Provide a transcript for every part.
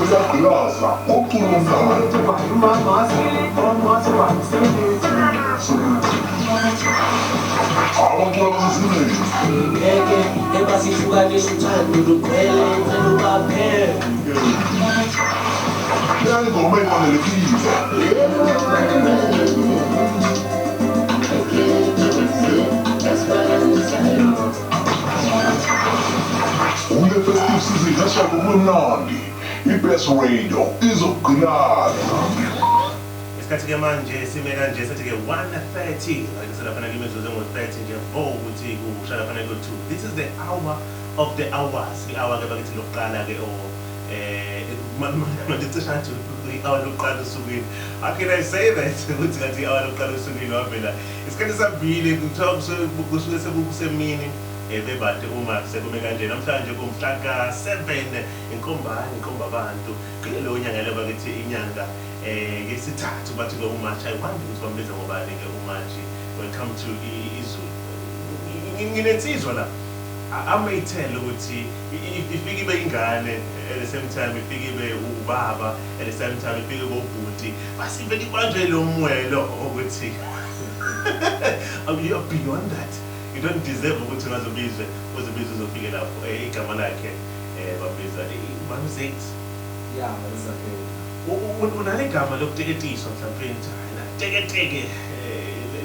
Sakulaza, i-best radio izokuqinana. Isikhathi-ke manje sime kanje sethi-ke 1:30 ngisela fanele imizuzu engu-30 nje ukuthi kushaya fanele ku-2. This is the hour of the hours. I-hour-ke bakithi lokuqala-ke mandicishathi i-hour lokuqala osukwini. How can I say that? Ukuthi ngathi i-hour lokuqala osukwini wavela isikhathi sabili kusuke sekusemini bebade uma sekume kanje namhlanje kumhla ka-7 inkombabantu kuleyo nyanga le bakithi inyanga yesithathu bathi ke uMarch. I wonder ukuthi bambiza ngobani ke uMarch when come to izulu. Nginetsizwa la amayithela ukuthi ifike ibe ingane at the same time ifike ibe ubaba at the same time ifike ubhuti basivele ibanjwe lo mwelo ukuthi you are beyond that. You don't deserve ukuthi ungazobizwe uzofike lapho igama lakhe babiza Manuset. Yeah, exactly. Unale gama lokuteketiswa mhlawumbe teketeke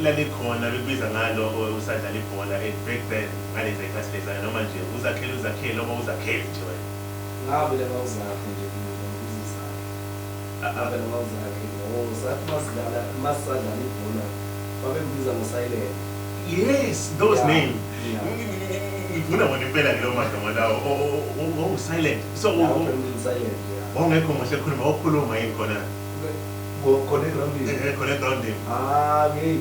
lalikhona bebiza ngalo usadlala ibhola back then ngalezi ikhathi lezana noma nje uzakhele noma uzakhele nje wena ngabe laba uzakhe nje ngizisa abe laba uzakhe masadlala ibhola babebiza ngoSilent. Yes, those names. Ngifuna bona impela ke lo magama lawo Silent. So Silent. Ongekho mhle khuluma okhuluma yini khona? Connect rounding. Connect rounding. Hey.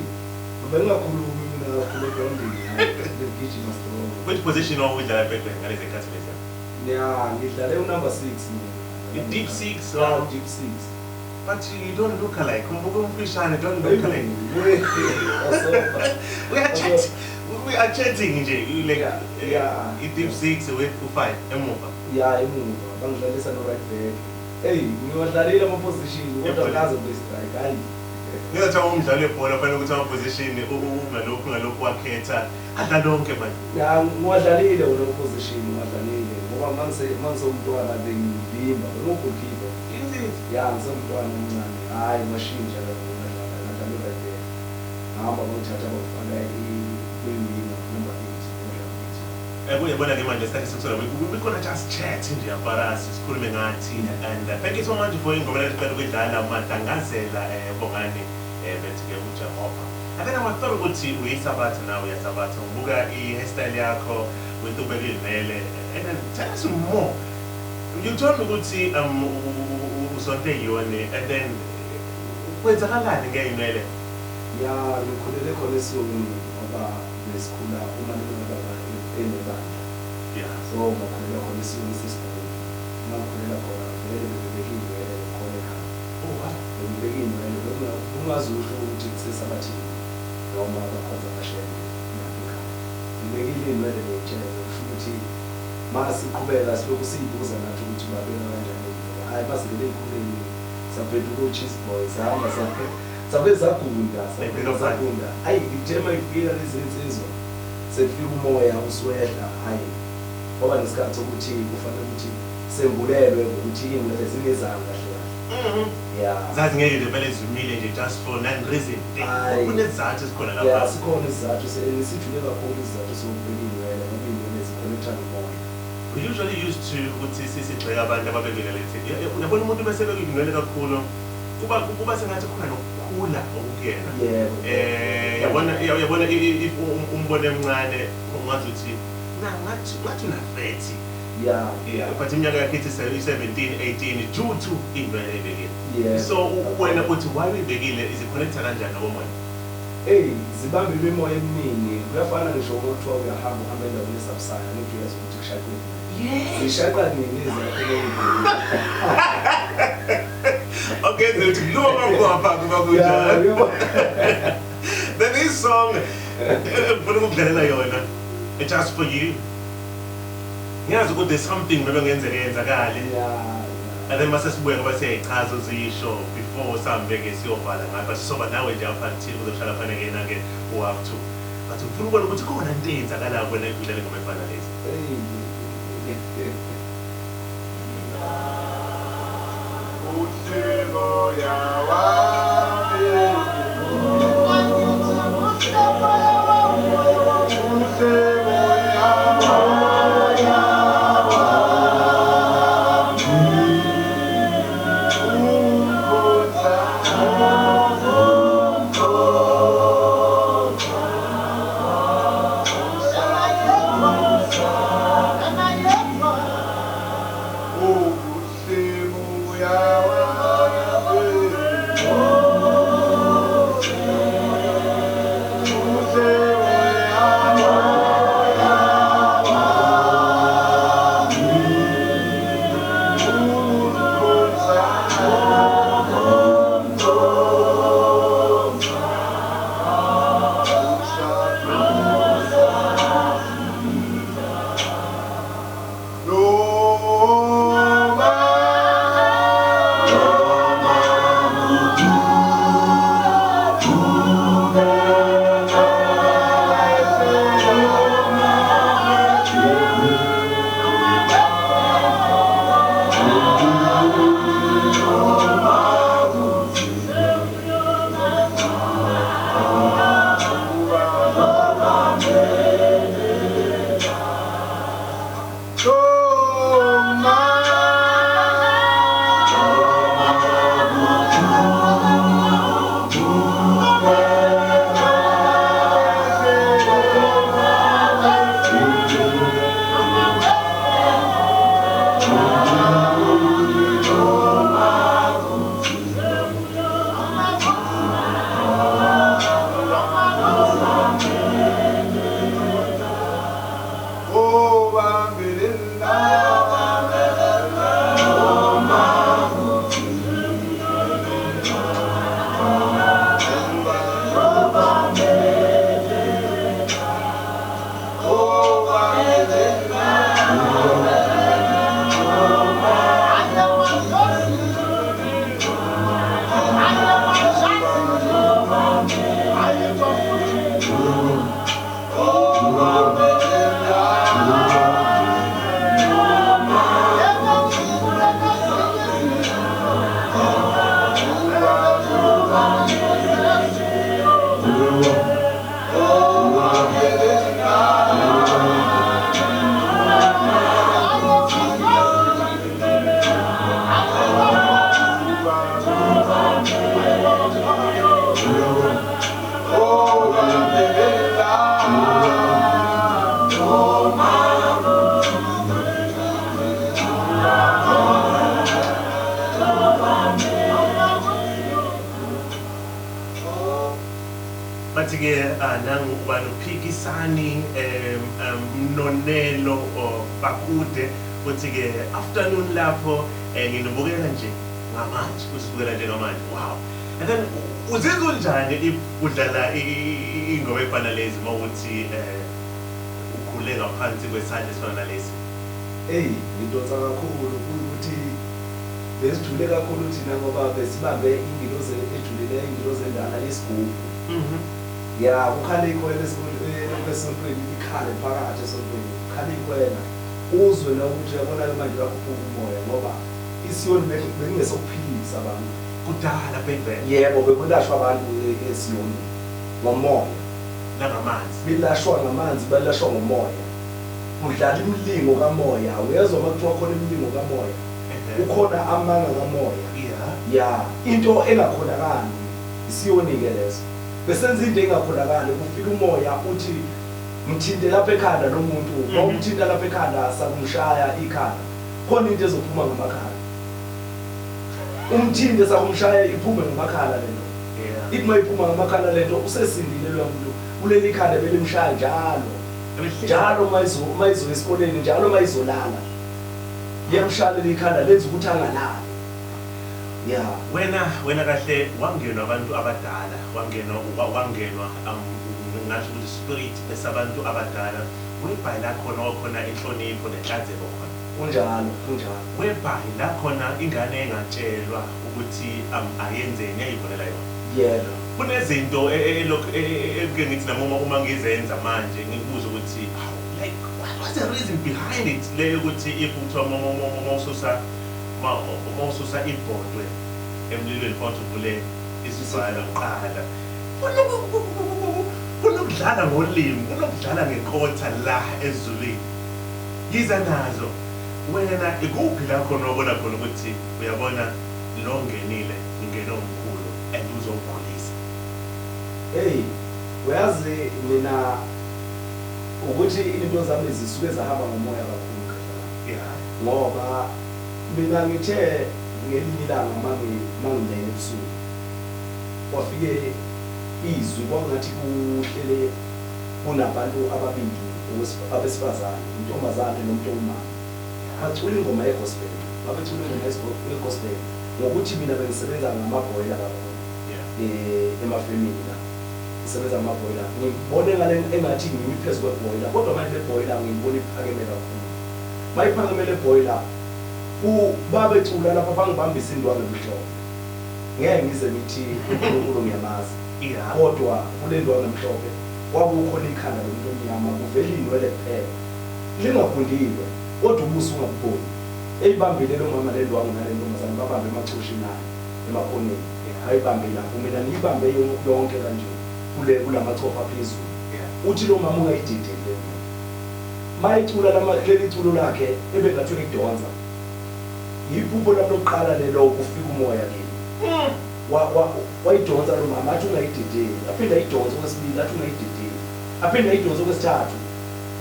Bengakhulumi mina connect rounding. The pitch must go. Which position are we that back then? Ngalezi ikhathi lezi. Yeah, ngidlale number 6 mina. Deep 6 or deep 6. But you don't look alike. Don't look alike. We are chatting nje like deep 6 with 5 emuva. Yeah, emuva. Bangidlalisa no right back. Hey, ngiwadlalela ama position kodwa ngaze best strike. Hayi. Ngiyathi umdlalo webhola fanele ukuthi ama position ungalokhu wakhetha adla lonke manje. Yeah, ngiwadlalile wona position ngiwadlalile ngoba manje umntwana bengivimba ngokukhipha. Yeah, ngizomntwana omncane. Hayi mashinja la ngadlala right back. Ngihamba ngothatha abafana kuyimina number 8. Uyabona ke manje isikhathi sokuthola we're gonna just chat nje about us sikhulume ngathi and thank you so much for ingoma lesiqala ukudlala madangazela bongani bethi ke uJehova. Akena wathora ukuthi uyisabatha nawe uyasabatha ubuka i-hairstyle yakho wetubeka ivele and then tell us more. You told me ukuthi usonte yone and then kwenzakalani ngeyimele? Yeah, ngikhulele khona esiyoni ngoba lesikhula uma ngibaba enebandla. Yeah. So ngakhulela khona esiyoni sister. Ngakhulela khona vele bebekile khona ekhaya. Oh wow. Bebekile lokho ungazusho ukuthi kusesabathini noma bakwazi abashayeli ngapha. Bebekile imele lechela ukuthi masiqhubeka silokhu siyibuza nathi ukuthi babena kanjani. Hayi basivele ikhuleni saphethe uCheese Boys hamba sabe zakunda hayi ijema ifika lezi insizwa sefika umoya uswedla hayi ngoba nesikhathi ukuthi kufanele ukuthi sembulelwe ukuthi ingcele zingezanga kahle. Yeah, zathi ngeke vele zimile nje just for none reason. Kunezathu esikhona lapha. Yeah, sikhona izathu sithule kakhulu izathu sokubekile ngoba ingcele zikhonekthana umoya. We usually used to ukuthi sisixeka abantu ababekile lethi. Uyabona umuntu bese bekingcele kakhulu kuba sengathi khona nokukhula okuyena. Yabona if umbone emncane ungazi ukuthi ngathi una 30. Yeah, but iminyaka yakhe ithi 17 18 due to ingwele ebekile. So wena uthi why ubekile iziconnecta kanjani ngomoya? Zibambe imimoya eminingi kuyafana ngisho ukuthi uyahamba endaweni esabsaya nokuyeza ukuthi kushaqwe. Zishaqwa nini zakho? Okay, so to know about then this song it's just for you. Yes, there's something maybe ngenzakale. And then mase sibuye ngoba siyayichaza uzisho before sambeke siyovala ngapha sisoba nawe nje apha until uzoshala fanele ke u-up to. But ufuna ukubona ukuthi khona into eyenzakalayo kwena ekudlale ngoma efana lezi. Bathi-ke nangokuba nophikisani mnonelo bakude uthi-ke afternoon lapho nginobukela nje ngamanje usibukela nje ngamanje wow. And then uzizwa njani if udlala ingoma efana lezi mawuthi ukhule ngaphansi kwesandla esifana nalesi? Ngidonsa kakhulu ukuthi besijule kakhulu thina ngoba besibambe ingilozi ejulileyo, ingilozi endala yesigubhu. Ya ukhale ikhwela esontweni, ikhale phakathi esontweni, ukhale ikhwela uzwe na ukuthi uyabona manje kakhuphuka umoya ngoba isiyoni bekungesokuphilisa abantu kudala baby. Yebo, bekulashwa abantu esiyoni ngomoya nangamanzi, belashwa ngamanzi, belashwa ngomoya. Udlala imilingo kamoya, uyezwa makuthiwa khona imilingo kamoya, ukhona amanga kamoya. Ya into engakhonakali isiyoni-ke lezo. Besenza into engakholakali, kufika umoya uthi mthinte lapha ekhanda nomuntu, mawumthinta lapha ekhanda sakumshaya ikhanda, khona into ezophuma ngamakhala. Umthinte sakumshaya iphume ngamakhala lento. Ithi mayiphuma ngamakhala lento usesindile lo muntu, kuleli khanda belimshaya njalo mayizo esikoleni, njalo mayizolala yamshalela ikhanda lenza ukuthi angalali. Yeah. Wena kahle wangenwa abantu abadala, wangenwa ngasho ukuthi spirit esabantu abadala, uyibhala khona wakhona inhlonipho nenhlanzeko khona. Unjalo. whereby la khona ingane engatshelwa ukuthi ayenzeni yayibonela yona. Yebo. Kunezinto eke ngithi nami uma ngizenza manje ngibuza ukuthi like what's the reason behind it leyo ukuthi if uthiwa mawususa ibhodwe emlilweni fonto uvule isivala uqala kunokudlala ngolimi kunokudlala ngekhotha la ezulwini yiza nazo wena ikuphi la khona ubona khona ukuthi uyabona lo ngenile ingeno omkhulu and uzokhulisa. Hey, uyazi mina ukuthi into zami zisuke zahamba ngomoya kakhulu kahle. Yeah. Ngoba mina ngithe ngelinye ilanga mangilele ebusuku kwafike izwi kwangathi kuhlele kunabantu ababili abesifazane intombazane nomntwana bacula ingoma yegospel babethula ingoma yegospel ngokuthi mina bengisebenza ngamabhoyila kakhulu emafemini la ngisebenza ngamabhoyila ngibone ngale engathi ngimi phezu kwebhoyila kodwa manje lebhoyila ngiyibona iphakeme kakhulu mayiphakeme lebhoyila babethula lapha bangibambisa indwangu emhlophe ngeke ngize ngithi uNkulunkulu ngiyamazi kodwa kule ndwangu emhlophe kwakukhona ikhanda lomuntu omnyama kuvela inwele kuphela lingaphundiwe kodwa ubuso ungabuboni eyibambile lo mama le ndwangu nale ntombazane babambe emachushi nayo emakhoneni ayibambe lapho mina ngiyibambe yonke kanje kulamachofa phezulu uthi lo mama ungayididile mayicula leli culo lakhe ebengathi uyidonsa yiphupho lami lokuqala lelo kufika umoya leli wayidonsa lo mama athi ungayididile aphinda ayidonsa okwesibili athi ungayididile aphinda ayidonsa okwesithathu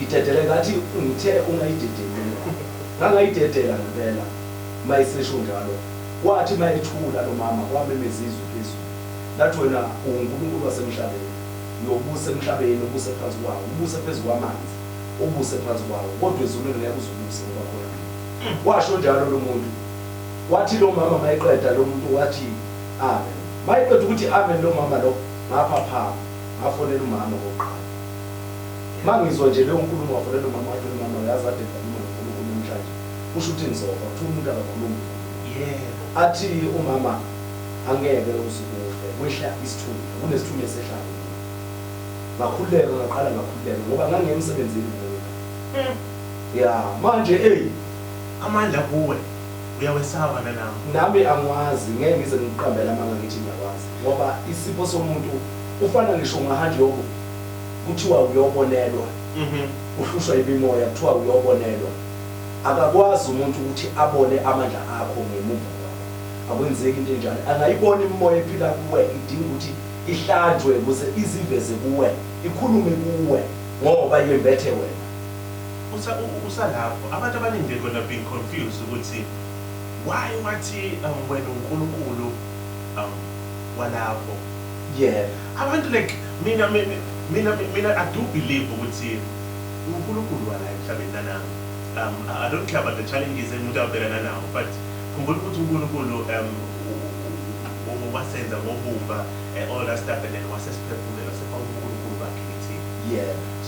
idedele ngathi ngithe ungayididile ngangayidedela ngempela mayisesho njalo wathi mayethula lo mama kwamemezizwe phezulu lathi wena uNkulunkulu wasemhlabeni uyobuse emhlabeni ubuse phansi kwawo ubuse phezulu kwamanzi ubuse phansi kwawo kodwa ezulwini ngeke uzubuse ngoba khona washo njalo lo muntu wathi lo mama mayiqeda lo muntu wathi amen mayiqeda ukuthi amen lo mama lo ngapha ngafonela umama oqala mangizwa nje leyo nkulumo wafonela umama wathi umama uyazi ade uNkulunkulu namhlanje usho ukuthi ngizofa uthi umuntu akakhulumi athi umama angeke usukufe kwehla isithunywa kunesithunywa sehlala ngakhuleka ngaqala ngakhuleka ngoba ngangemsebenzini ya manje amandla kuwe uyawesaba nami angwazi ngeke ngize ngiqambela amanga ngithi ngiyakwazi ngoba isipho somuntu ufana ngisho ngahanjobo kuthiwa uyobonelwa uhlushwa ibimoya kuthiwa uyobonelwa akakwazi umuntu ukuthi abone amandla akho ngemuva kwakho akwenzeki into enjalo angayibona imimoya ephila kuwe idinga ukuthi ihlanjwe ukuze iziveze kuwe ikhulume kuwe ngoba yembethe wena usalapho abantu abaningi gonna being confused ukuthi why wathi wena uNkulunkulu walapho abantu like mina I do believe ukuthi uNkulunkulu wala emhlabeni nanami I don't care about the challenges emuntu abhekana nawo but khumbula ukuthi uNkulunkulu wasenza ngobumba all that stuff and then wasesiphefumula sefa uNkulunkulu bakhe kithi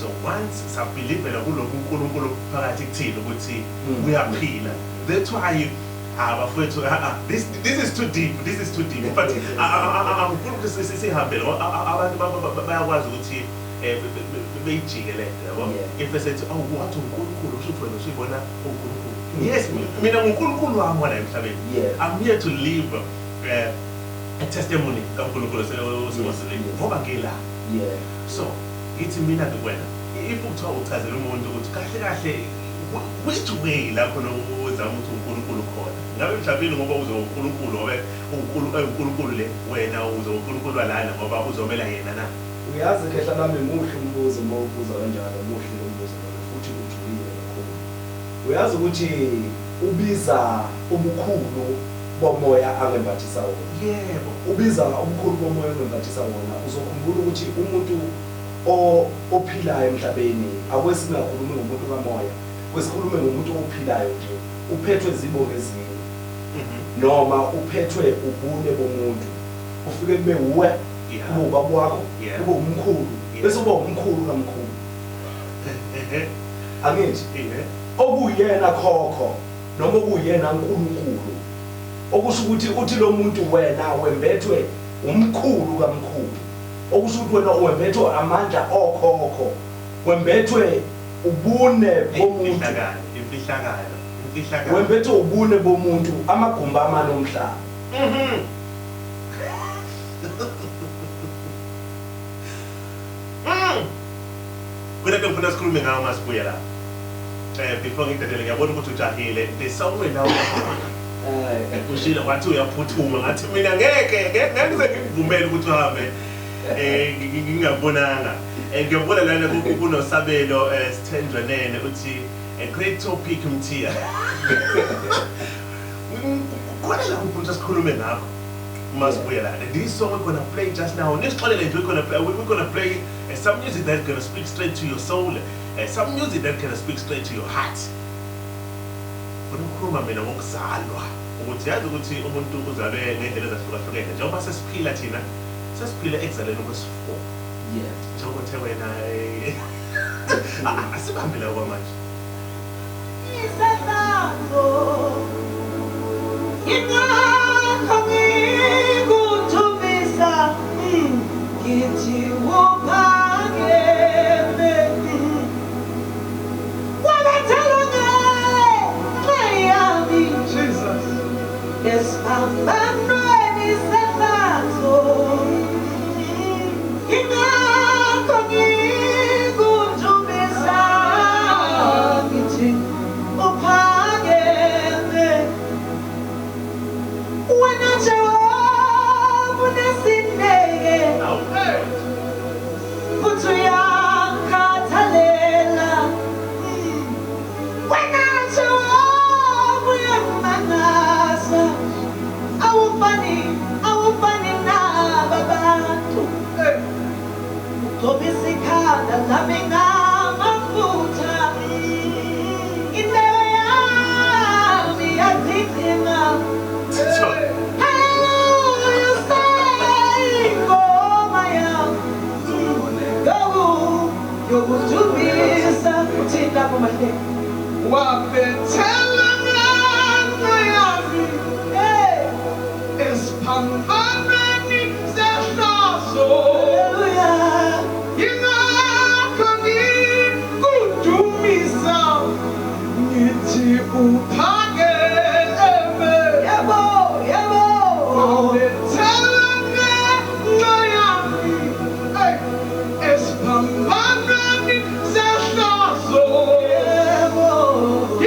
so once sabelievela kulokhu uNkulunkulu phakathi kuthina ukuthi uyaphila that's why abafowethu this is too deep but angifuna ukuthi sihambe abantu bayakwazi ukuthi beyijikele yabo if esethi wathi uNkulunkulu usho wena usibona uNkulunkulu yes mina uNkulunkulu wami wala emhlabeni I'm here to live a testimony kaNkulunkulu osebenzile ngoba ngila so ithi mina kuwena if uthiwa uchazela umuntu ukuthi kahle which way la khona uzama ukuthi uNkulunkulu khona ngabe mhlawumbe ngoba uzoNkulunkulu ngoba uNkulunkulu le wena uzoNkulunkulu walana ngoba uzomela yena na uyazi kehla nami muhle umbuzo mawubuza kanjalo muhle umbuzo futhi ujulile kakhulu uyazi ukuthi ubiza ubukhulu bomoya angembathisa wona ubiza ubukhulu bomoya angembathisa wona uzokhumbula ukuthi umuntu ophilayo emhlabeni akwesingakhulumi ngomuntu kamoya kwesikhulume ngomuntu ophilayo nje uphethwe izibongo ezinye noma uphethwe ubune bomuntu ufike kube uwe kuba kwakho kube umkhulu bese uba umkhulu kamkhulu angithi okuyena khokho noma okuyena uNkulunkulu okusho ukuthi uthi lo muntu wena wembethwe umkhulu kaMkhulu okusho ukuthi wena wembethwe amandla okhokho wembethwe ubune bomuntu imfihlakalo wembethwe ubune bomuntu amagumba amanomhlaba Kuna ngifuna sikhulume ngawo masibuya la. Before ngidedele ngiyabona ukuthi ujahile. The song wena ushilo wathi uyaphuthuma ngathi mina ngeke ngize ngivumele ukuthi uhambe. Ngingabonanga. Ngiyabona lana kunosabelo Sithendwe Nene uthi a great topic Mthia. Khona la ukuthi sikhulume ngakho. Masibuya la. This song we're going to play just now. Next we're going to play some music that's going to speak straight to your soul. Some music that can speak straight to your heart. Ukukhuluma mina ngokuzalwa ukuthi yazi ukuthi umuntu uzalwe ngendlela ezahlukahlukene njengoba sesiphila thina sesiphila ekuzalweni kwesifo njengoba uthe wena asibambe la kwamanje isazalo ingakho ngikuthumisa ngithi uphakeme Jesus. Yes, I'm ready, Sefazo. Ingakho ngikuthumisa ngithi uphakeme. Wena Jehova unesineke. Futhi uyakhathalela. Wena Jehova awufani naba bantu ugcobisa ikhanda lami ngamafutha indewo yami yagcigcina haleluya sayingoma yami yokudumisa thina kumahlelo wabethela Espambameni zehlazo Ingakho ngikudumisa ngithi uphakeme Yebo wabethela ngenxa yami Espambameni zehlazo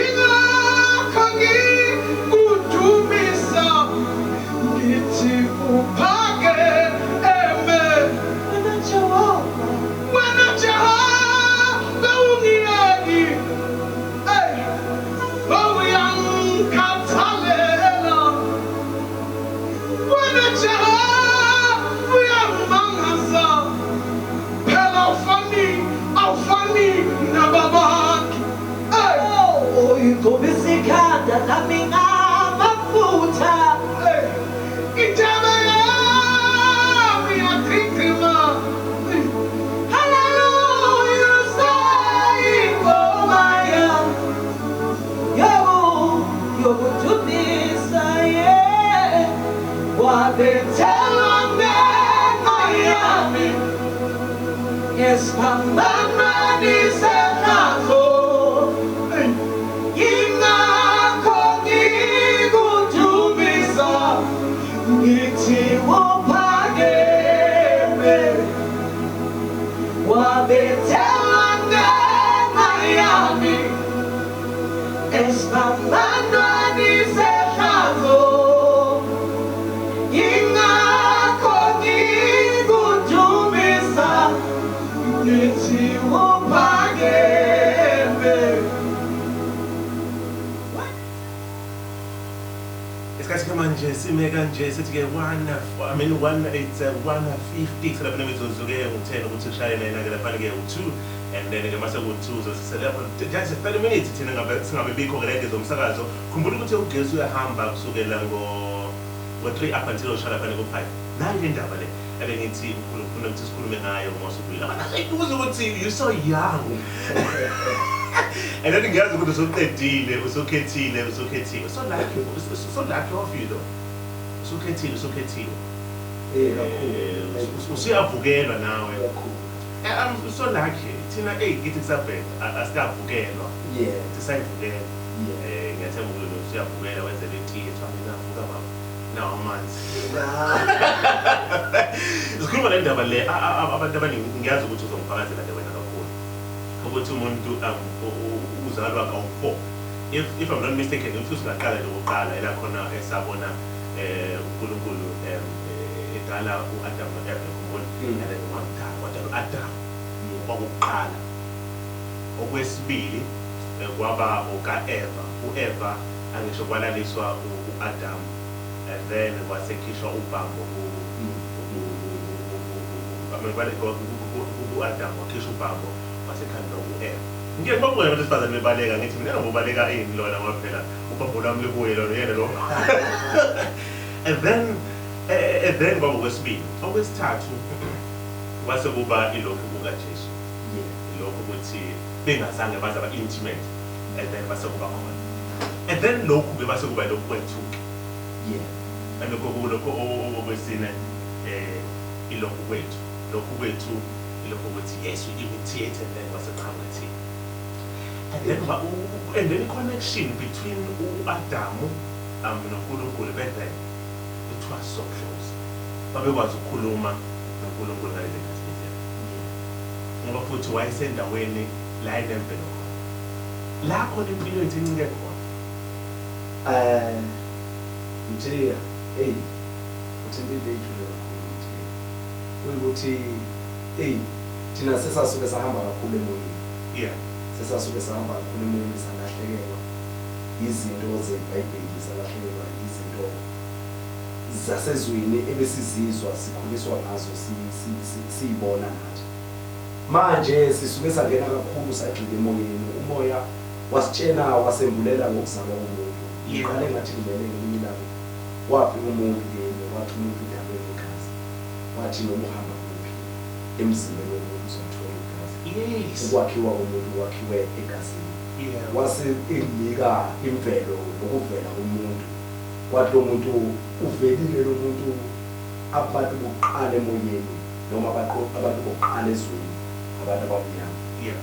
Ingakho ngikudumisa ngithi uphakeme wena Jehova ungiyeki uyangikhathalela wena Jehova uyangimangaza phela awufani nababantu uyigcobisa ikhanda lami ngamafutha Hallelujah, sayingoma yami yokudumisa wabethela ngenxa yami esiphambanweni sehlazo ingakho ngikudumisa ngithi uphakeme wabethela ngenxa yami esiphambanweni sehlazo ingakho ngikudumisa ngithi uphakeme isikhathi manje sime kanje sithi ke 150 selapha nemizuzu-ke u-10 ukuthi ushaye nayena-ke laphana ke u-2 and then-ke mase ku-2 zoselapha just 30 minutes thina singabe bikho-ke lento zomsakazo khumbula ukuthi ugesi uyahamba kusukela ngo-3 up until usha laphana ku-5 nayo le ndaba le ebengithi ufuna ukuthi sikhulume ngayo ngosukwini abantu ayibuza ukuthi you so young And then ngiyazi ukuthi usuqedile, usukhethile. So lucky of you though. Usukhethile. Usuyavukelwa nawe. I'm so lucky. Thina ngithi kusabheka asikavukelwa. Yeah. Sisayivukela. Yeah. Ngiyathemba ukuthi usuyavukela wenzele itiye mina vuka baba. Nawo amanzi. Sikhuluma le ndaba le abantu abaningi ngiyazi ukuthi uzongifakazela le wena kakhulu. Ukuthi umuntu uzalwa ka-4. If I'm not mistaken, if usingaqala lokuqala ela khona esabona uNkulunkulu edala uAdam noEva kumbona and then wadala uAdam okokuqala. Okwesibili kwaba uka-Eva. uEva angisho kwalaliswa uAdam and then wasekhishwa ubambo uAdam wakhishwa ubambo wasekhanda uEva. Ngeke babone ukuthi sifazane bebaleka ngithi mina ngobaleka ini lona ngoba phela ubambo lami libuye lona yena lo. And then kwaba okwesibili. Okwesithathu kwase kuba ilokhu kukaJesu. Ilokhu ukuthi bengazange baze ba-intimate and then base kuba khona. And then lokhu base kuba lokhu kwethuke. And lokhu okwesine ilokhu kwethu. Lokhu kwethu ilokhu ukuthi yes we imitate and then waseqhamuka thina. And then the connection between uAdam noNkulunkulu back then it was so close. Babekwazi ukukhuluma noNkulunkulu ngale nkathi. Ngoba futhi wayesendaweni la enemvelo khona. La khona impilo yethu incike khona. Nje uthi impilo yethu ukuthi thina sesasuke sahamba kakhulu emoyeni. Yeah. Sesasuke sahamba kakhulu emoyeni salahlekelwa izinto zeBhayibheli, salahlekelwa izinto zasezweni ebesizizwa sikhuliswa ngazo siyibona nathi. Manje sisuke sangena kakhulu sagxila emoyeni. Umoya wasitshena wasembulela ngokuzalwa komuntu. Iqale ngathi ngibele ngemilamo. Wafika umuntu yena wathi umuntu udalwe ngegazi. Wathi noma uhamba kuphi emzimbeni womuntu uzothola igazi. Yes. Ukwakhiwa umuntu wakhiwe egazini. Yeah. Wase inika imvelo nokuvela komuntu. Kwathi lo muntu uvelile lo muntu abantu bokuqala emoyeni noma abantu bokuqala ezweni abantu abamnyama. Yeah.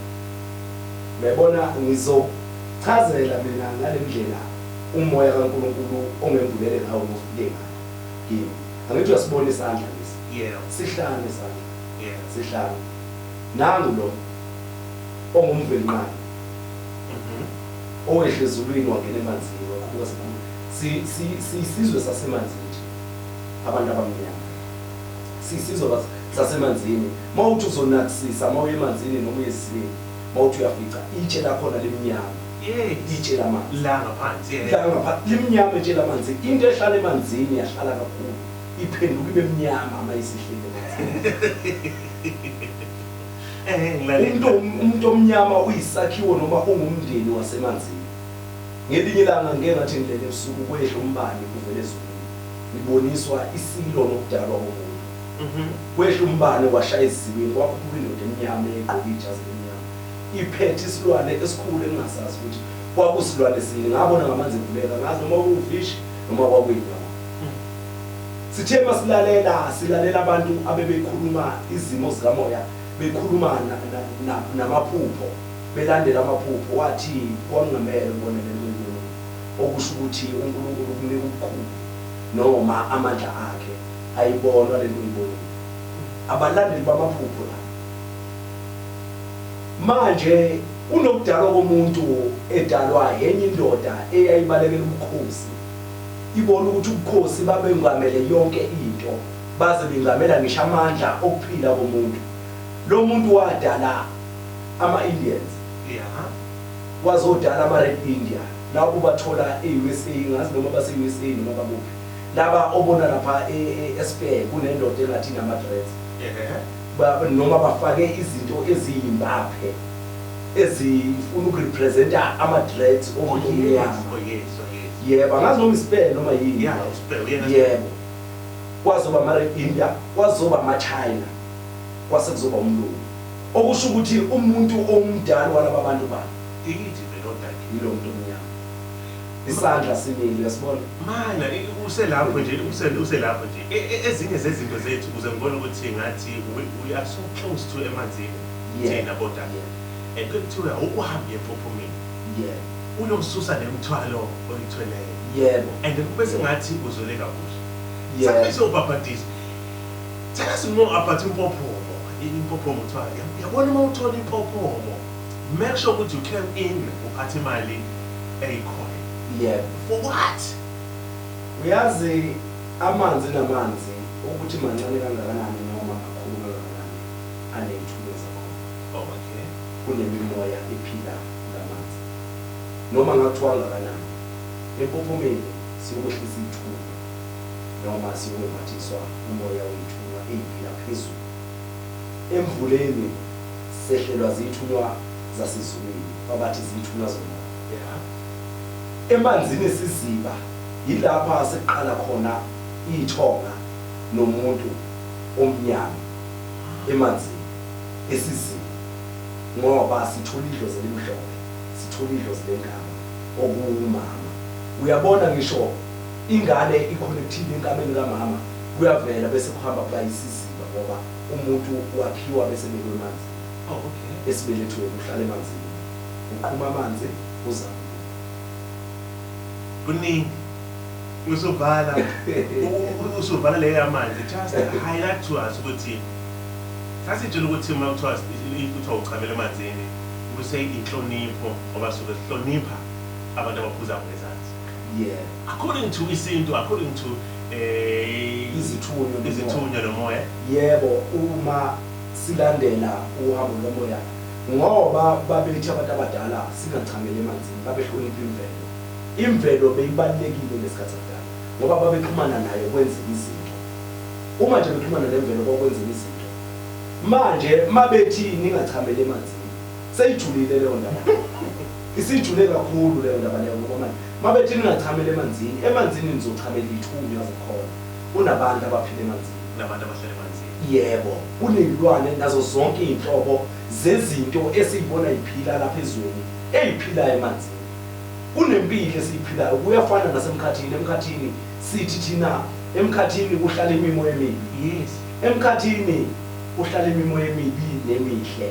Uyabona ngizochazela mina ngale ndlela umoya kaNkulunkulu ongemvulele ngawo ngofike ngayo. Kimi angithi uyasibona isandla lesi. Yeah. Sihlane isandla. Yeah. Sihlane. Nangu lo ongumveli manje. Owehle ezulwini wangena emanzini wakhuka sisizwe sasemanzini abantu abamnyama. Sisizwe sasemanzini. Mawuthi uzonakisisa mawu emanzini noma uyesini mawuthi uyafica itshe lakhona lemnyama. Itshe lamanzi La ngaphansi. la ngaphansi limnyama itshe lamanzi. Into ehlala emanzini yahlala kakhulu iphenduka ibe mnyama mayisihlele emanzini. Umuntu omnyama uyisakhiwo noma ungumndeni wasemanzini. Ngelinye ilanga ngeke ngathi ngilele ebusuku kwehla umbani kuvele ezulwini. Niboniswa isilo nokudalwa komuntu. Kwehla umbani washaya izibini kwakhuphuka indoda emnyama egqoke ijazi lemnyama. Iphethe isilwane esikhulu engingasazi ukuthi kwakusilwane sini. Ngabona ngamanzi evuleka ngazi noma kufish noma kwakuyinyoka. Sithe silalela abantu abebekhuluma izimo zikamoya bekhuluma namaphupho belandela amaphupho wathi kwangamele ubone lento okusho ukuthi uNkulunkulu kunika ukukhulu noma amandla akhe ayibona lento uyibona. Abalandeli bamaphupho la manje unokudalwa komuntu edalwa yenye indoda eyayibalekela ubukhosi. Ibona ukuthi ubukhosi babengamele yonke into baze bengamela ngisho amandla okuphila komuntu. Lo muntu wadala ama-Indians. Yeah. Wazodala ama-Red India. Labo bathola e-USA ngazi noma base-USA noma babuphi. Laba obona lapha e-Spain kunendoda engathi nama-dreads. Noma bafake izinto eziyimbaphe ezifuna ukurepresenta ama-dreads omnyama. Yebo, angazi noma iSpain noma yini. Yebo. Kwazoba ama-Red India, kwazoba ama-China. Kwase kuzoba umlungu. Okusho ukuthi umuntu omdala walaba bantu ba iyithi vele odaki yilo muntu omnyama isandla simile uyasibona mana uselapho nje uselapho nje ezinye zezinto zethu ukuze ngibone ukuthi ngathi we are so close to emanzini thina bodaki kuthiwa ukuhambe empophomeni uyosusa nemthwalo oyithweleyo yebo and kube sengathi uzole kakuhle yebo sakho izobhabhadisa tell us more about impophomo kuthiwa yabona uma uthola impophomo make sure ukuthi you came in uphathe imali eyikhona yebo for what uyazi amanzi namanzi ukuthi mancane kangakanani noma kakhulu kangakanani aneyithuluzi zakhona okay kunemimoya ephila ngamanzi noma ngathiwa kangakanani empophomeni siyokwehlisa ithuba noma siyokwembathiswa umoya wethuba eyiphila phezulu emvuleni sehlelwa zithunywa zasezulwini abathi zithunywa zomoya emanzini siziba yilapha seqala khona ithonga nomuntu omnyama emanzini esiziba ngoba sithola idlozi elimhlophe sithola idlozi lengaba okuwumama uyabona ngisho ingane iconnective enkabeni kamama kuyavela bese kuhamba kuba isiziba ngoba umuntu wakhiwa bese bekwe manzi okay esibelethwe kuhlala emanzini uqhuma amanzi uza kuningi usovala leyo yamanzi just highlight to us ukuthi sasitshela ukuthi uma kuthiwa uchamela emanzini kuse inhlonipho ngoba suke sihlonipha abantu abaphuza ngezansi according to isintu according to izithunywa nomoya yebo uma silandela uhambo lomoya ngoba babethi abantu abadala singachamela emanzini babehlonipha imvelo beyibalekile lesikhathi sakudala ngoba babexhumana nayo kwenza izinto uma nje bexhumana nemvelo bakwenza izinto manje mabethi ningachamela emanzini seyijulile leyo ndaba isijule kakhulu leyo ndaba leyo ngoba manje mabethi ningachamela emanzini nizochamela ithunywa zakhona kunabantu abaphila emanzini nabantu abahlala emanzini yebo kunezilwane nazo zonke inhlobo zezinto esizibona iphila lapha ezweni eziphila emanzini kunempilo esiphilayo kuyafana emkhathini sithi thina emkhathini kuhlala imimoya emibi yes emkhathini kuhlala imimoya emibi nemihle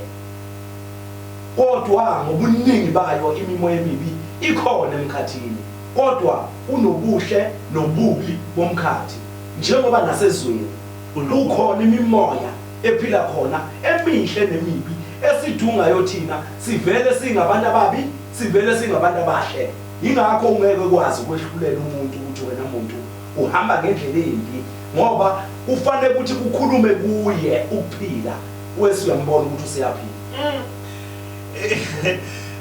kodwa ngobuningi bayo imimoya emibi ikhona emkhathini kodwa unobuhle nobubi bomkhathi njengoba nasezweni ukhona imimoya ephila khona emihle nemibi esidungayo thina sivele singabantu ababi sivele singabantu abahle ingakho ungeke kwazi ukwehlulela umuntu ukuthi wena umuntu uhamba ngendlela embi ngoba kufanele ukuthi kukhulume kuye ukuphila wesi uyambona ukuthi usiyaphila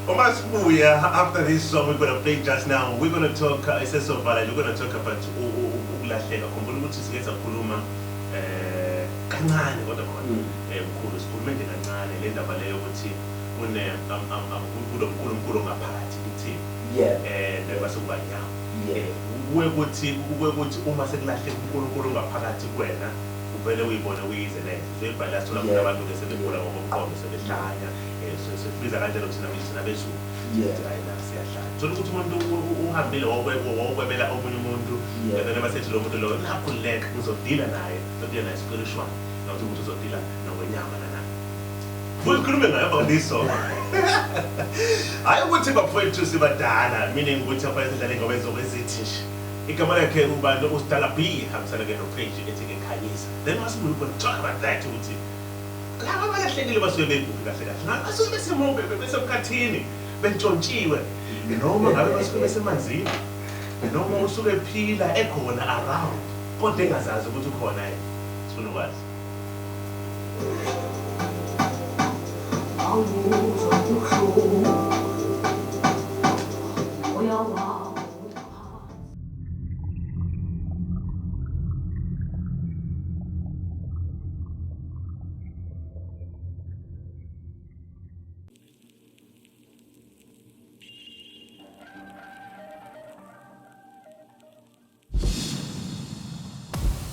Uma sibuya after this song we're going to play just now we're going to talk S.L.V we're going to talk about ukulahleka khumbula ukuthi siyenza ukukhuluma kancane kodwa mkhulu sikhulume nje kancane le ndaba leyo ukuthi kunonkulunkulu ngaphakathi kuthi basukuba nyama ukuthi uma sekulahleka unkulunkulu ngaphakathi kwena uvele uyibone uyize lento zoyibhala sithola khona abantu besebekula ngokomqondo sebehlanya sibiza kanjalo thina bezulu siyahlanya thola ukuthi umuntu uhambile wakwebela omunye umuntu then basethi lo muntu lo nakhuleka ngizodila naye spiritual nokuthi umuntu uzodila nokwenyama nana kukhulume ngayo about this song hayi ukuthi bafowethu sibadala meaning ukuthi afana sidlale ngoba ezokwesithi nje igama lakhe ubani uStala B hamsana ke no-page ethi ngekhanyisa then masibuye ukho talk about that ukuthi laba abahlekile basuke bebukhe kahle kahle basuke besemobe besemkhathini bentshontshiwe noma ngabe basuke besemanzini noma usuke ephila ekhona around kodwa engazazi ukuthi ukhona sifuna ukwazi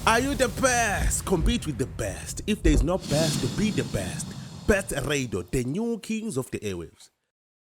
Are you the best? Compete with the best. If there is no best, be the best. Best Radio, the new kings of the airwaves.